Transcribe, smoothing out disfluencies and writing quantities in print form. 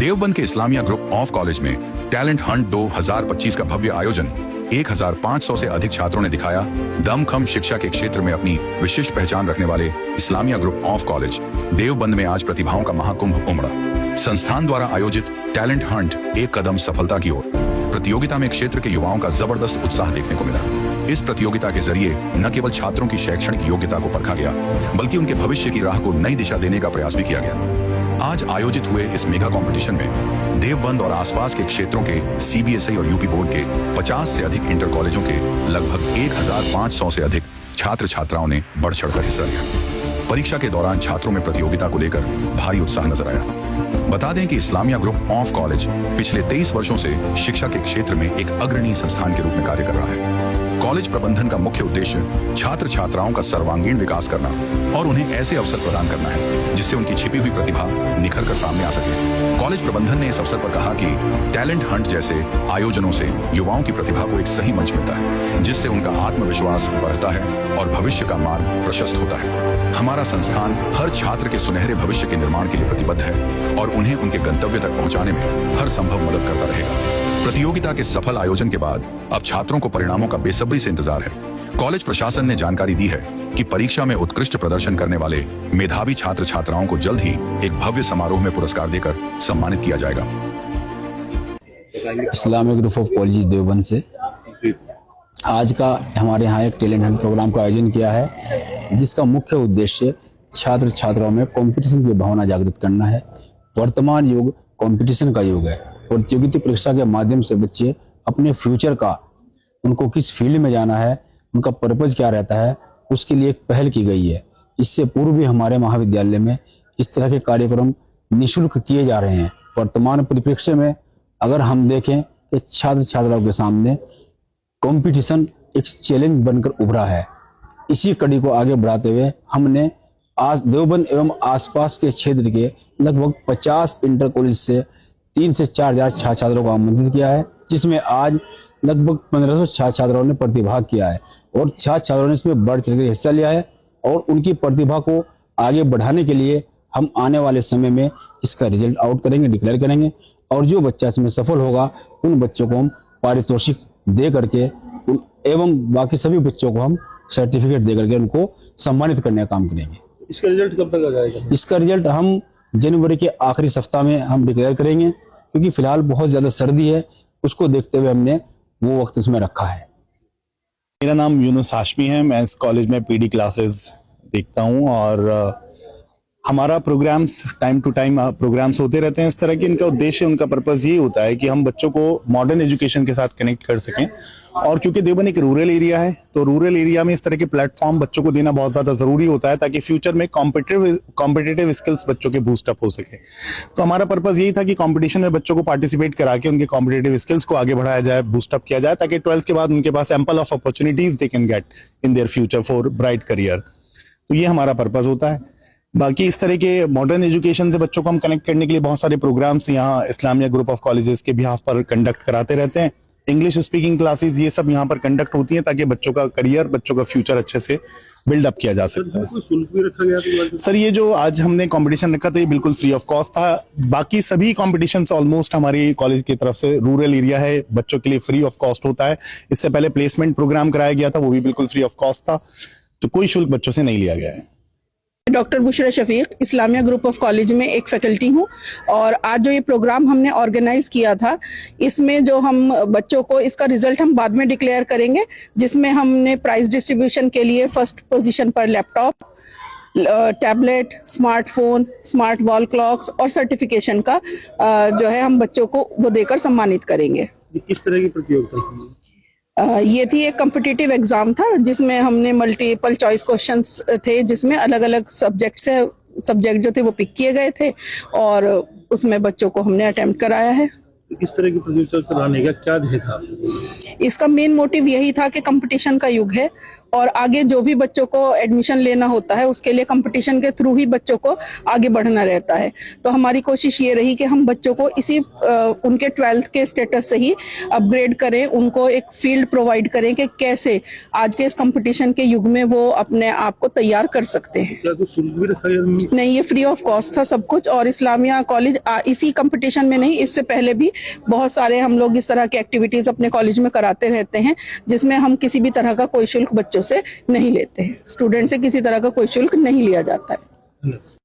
देवबंद के Islamia group of college में talent Hunt 2025 का भव्य आयोजन 1500 से अधिक छात्रों ने दिखाया दमखम शिक्षा के क्षेत्र में अपनी विशिष्ट पहचान रखने वाले Islamia group of college Deoband में आज प्रतिभाओं का महाकुंभ उमड़ा। संस्थान द्वारा आयोजित टैलेंट हंट एक कदम सफलता की ओर। प्रतियोगिता में क्षेत्र के युवाओं का जबरदस्त उत्साह देखने को मिला। इस प्रतियोगिता के जरिए न केवल छात्रों की शैक्षणिक योग्यता को परखा गया, बल्कि उनके भविष्य की राह को नई दिशा देने का प्रयास भी किया गया। आज आयोजित हुए इस मेगा कंपटीशन में देवबंद और आसपास के क्षेत्रों के सीबीएसई और यूपी बोर्ड के 50 से अधिक इंटर कॉलेजों के लगभग 1500 से अधिक छात्र छात्राओं ने बढ़ चढ़कर हिस्सा लिया। परीक्षा के दौरान छात्रों में प्रतियोगिता को लेकर भारी उत्साह नजर आया। बता दें कि इस्लामिया ग्रुप ऑफ कॉलेज पिछले 23 वर्षों से शिक्षा के क्षेत्र में एक अग्रणी संस्थान के रूप में कार्य कर रहा है। कॉलेज प्रबंधन का मुख्य उद्देश्य छात्र छात्राओं का सर्वांगीण विकास करना और उन्हें ऐसे अवसर प्रदान करना है जिससे उनकी छिपी हुई प्रतिभा निखर कर सामने आ सके। कॉलेज प्रबंधन ने इस अवसर पर कहा कि टैलेंट हंट जैसे आयोजनों से युवाओं की प्रतिभा को एक सही मंच मिलता है, जिससे उनका आत्मविश्वास बढ़ता है और भविष्य का मार्ग प्रशस्त होता है। हमारा संस्थान हर छात्र के सुनहरे भविष्य के निर्माण के लिए प्रतिबद्ध है और उन्हें उनके गंतव्य तक पहुंचाने में हर संभव मदद करता रहेगा। प्रतियोगिता के सफल आयोजन के बाद अब छात्रों को परिणामों का बेसब्री से इंतजार है। कॉलेज प्रशासन ने जानकारी दी है कि परीक्षा में उत्कृष्ट प्रदर्शन करने वाले मेधावी छात्र छात्राओं को जल्द ही एक भव्य समारोह में पुरस्कार देकर सम्मानित किया जाएगा। Islamic group of college Deoband से आज का हमारे यहाँ एक टैलेंट हंट प्रोग्राम का आयोजन किया है, जिसका मुख्य उद्देश्य छात्र छात्राओं में कंपटीशन की भावना जागृत करना है। वर्तमान युग कंपटीशन का युग है। प्रतियोगिता परीक्षा के माध्यम से बच्चे अपने फ्यूचर का, उनको किस फील्ड में जाना है, उनका पर्पज क्या रहता है, उसके लिए एक पहल की गई है। इससे पूर्व भी हमारे महाविद्यालय में इस तरह के कार्यक्रम निःशुल्क किए जा रहे हैं। वर्तमान परिप्रेक्ष्य में अगर हम देखें कि छात्र छात्राओं के सामने कंपटीशन एक चैलेंज बनकर उभरा है। इसी कड़ी को आगे बढ़ाते हुए हमने आज देवबंद एवं आसपास के क्षेत्र के लगभग 50 इंटर कॉलेज से 3 से 4 हजार छात्र छात्राओं को आमंत्रित किया है, जिसमें आज लगभग 1500 छात्र छात्राओं ने प्रतिभाग किया है और छात्र छात्राओं ने इसमें बढ़ चढ़कर हिस्सा लिया है। और उनकी प्रतिभा को आगे बढ़ाने के लिए हम आने वाले समय में इसका रिजल्ट आउट करेंगे, डिक्लेयर करेंगे, और जो बच्चा इसमें सफल होगा उन बच्चों को हम पारितोषिक दे करके एवं बाकी सभी बच्चों को हम सर्टिफिकेट दे करके उनको सम्मानित करने का काम करेंगे। इसका रिजल्ट कब तक आ जाएगा? इसका रिजल्ट हम जनवरी के आखिरी सप्ताह में हम डिक्लेयर करेंगे, क्योंकि फिलहाल बहुत ज्यादा सर्दी है, उसको देखते हुए हमने वो वक्त उसमें रखा है। मेरा नाम यूनुस हाशमी है। मैं इस कॉलेज में पीडी क्लासेस देखता हूँ और हमारा programmes time to time programmes होते रहते हैं इस तरह के। इनका उद्देश्य, उनका पर्पस ये होता है कि हम बच्चों को मॉडर्न एजुकेशन के साथ कनेक्ट कर सकें। और क्योंकि देवबंद एक रूरल एरिया है, तो रूरल एरिया में इस तरह के प्लेटफॉर्म बच्चों को देना बहुत ज्यादा जरूरी होता है, ताकि फ्यूचर में कॉम्पिटिटिव स्किल्स बच्चों के बूस्टअप हो सके। तो हमारा पर्पस यही था कि कंपटीशन में बच्चों को पार्टिसिपेट करा के उनके कॉम्पिटिटिव स्किल्स को आगे बढ़ाया जाए, बूस्टअप किया जाए, ताकि 12th के बाद उनके पास ample of opportunities they can get in their future for bright career. तो ये हमारा पर्पस होता है। बाकी इस तरह के मॉडर्न एजुकेशन से बच्चों को हम कनेक्ट करने के लिए बहुत सारे प्रोग्राम्स यहाँ इस्लामिया ग्रुप ऑफ कॉलेजेस के बिहाफ पर कंडक्ट कराते रहते हैं। इंग्लिश स्पीकिंग क्लासेस ये सब यहाँ पर कंडक्ट होती हैं, ताकि बच्चों का करियर, बच्चों का फ्यूचर अच्छे से बिल्डअप किया जा सकता है। कोई शुल्क भी रखा गया तो? सर, ये जो आज हमने कंपटीशन रखा था ये बिल्कुल फ्री ऑफ कॉस्ट था। बाकी सभी कॉम्पिटिशन्स ऑलमोस्ट हमारी कॉलेज की तरफ से, रूरल एरिया है, बच्चों के लिए फ्री ऑफ कॉस्ट होता है। इससे पहले प्लेसमेंट प्रोग्राम कराया गया था, वो भी बिल्कुल फ्री ऑफ कॉस्ट था। तो कोई शुल्क बच्चों से नहीं लिया गया है। Doctor Bushra Shafiq Islamia group of college में एक फैकल्टी हूँ, और आज जो ये प्रोग्राम हमने ऑर्गेनाइज किया था, इसमें जो हम बच्चों को, इसका रिजल्ट हम बाद में डिक्लेयर करेंगे, जिसमें हमने प्राइज डिस्ट्रीब्यूशन के लिए फर्स्ट पोजीशन पर laptop, tablet, smartphone, smart wall clocks और सर्टिफिकेशन का जो है हम बच्चों को वो देकर सम्मानित करेंगे। किस तरह की प्रतियोगिता थी? ये थी एक कॉम्पिटिटिव एग्जाम था, जिसमें हमने मल्टीपल चॉइस क्वेश्चंस थे, जिसमें अलग अलग सब्जेक्ट जो थे वो पिक किए गए थे, और उसमें बच्चों को हमने अटेम्प्ट कराया है। किस तरह की प्रतियोगिता कराने का क्या ध्येय था? इसका मेन मोटिव यही था कि कंपटीशन का युग है और आगे जो भी बच्चों को एडमिशन लेना होता है उसके लिए कंपटीशन के थ्रू ही बच्चों को आगे बढ़ना रहता है। तो हमारी कोशिश ये रही कि हम बच्चों को इसी उनके 12th के स्टेटस से ही अपग्रेड करें, उनको एक फील्ड प्रोवाइड करें कि कैसे आज के इस कंपटीशन के युग में वो अपने आप को तैयार कर सकते हैं। क्या कुछ शुल्क भी रखा गया? नहीं, ये फ्री ऑफ कॉस्ट था सब कुछ। और इस्लामिया कॉलेज इसी कंपटीशन में नहीं, इससे पहले भी बहुत सारे हम लोग इस तरह की एक्टिविटीज अपने कॉलेज में कराते रहते हैं जिसमें हम किसी भी तरह का कोई शुल्क बच्चों से नहीं लेते हैं। स्टूडेंट से किसी तरह का कोई शुल्क नहीं लिया जाता है।